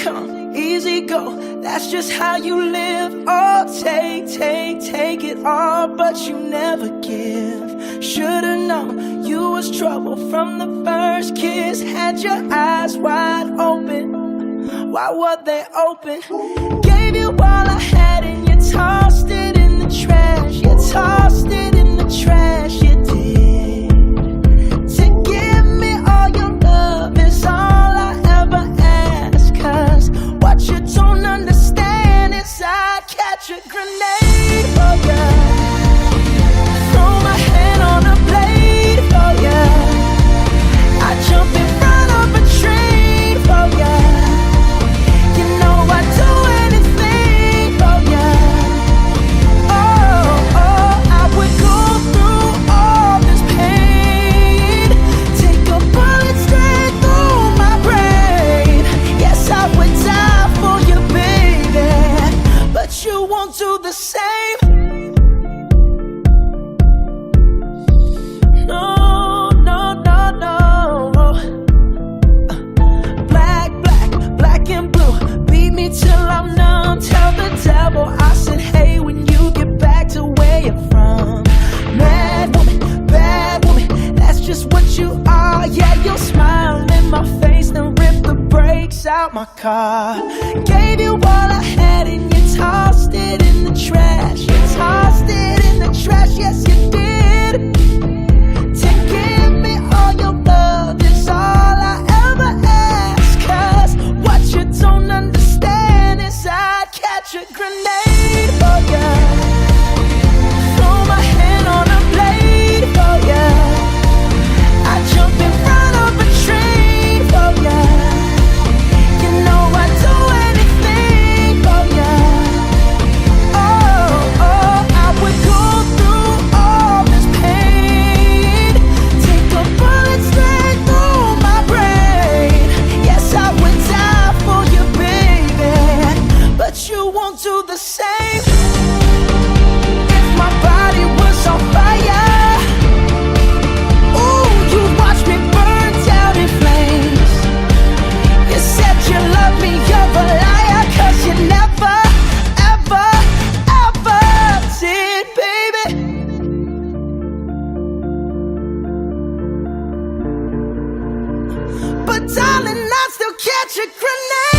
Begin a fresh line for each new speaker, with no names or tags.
come, easy go. That's just how you live. Oh, take it all, but you never give. Should've known you was trouble from the first kiss. Had your eyes wide open. Why were they open? Gave you all I had and you tossed it in the trash. You tossed it in the trash, you did. To give me all your love is all I ever ask. Cause what you don't understand is I'd catch a grenade for ya. Throw my hand on a blade for ya. I jump in front of a train for ya. You know I'd do anything for ya. Oh, I would go through all this pain. Take a bullet straight through my brain. Yes, I would die for you, baby, but you won't do the same. No, no, no, no. Black and blue. Beat me till I'm numb. Tell the devil I said, hey, when you get back to where you're from. Mad woman, that's just what you are. Yeah, you'll smile in my face, then rip the brakes out my car. Gave you all I had and you tossed it in the trash. You tossed it in the trash, yes you did. To give me all your love is all I ever ask. Cause what you don't understand is I'd catch a grenade for ya. Throw my hand on a blade for ya. I jump in front of a train for ya. You know I'd do anything for ya. Oh, I would go through all this pain. Take a bullet straight through my brain. Yes, I would die for you, baby, but you won't do the same. If my body was on fire, ooh, you'd watch me burn down in flames. You said you love me, you're a liar, cause you never, ever, ever did, baby. But darling, I still catch a grenade.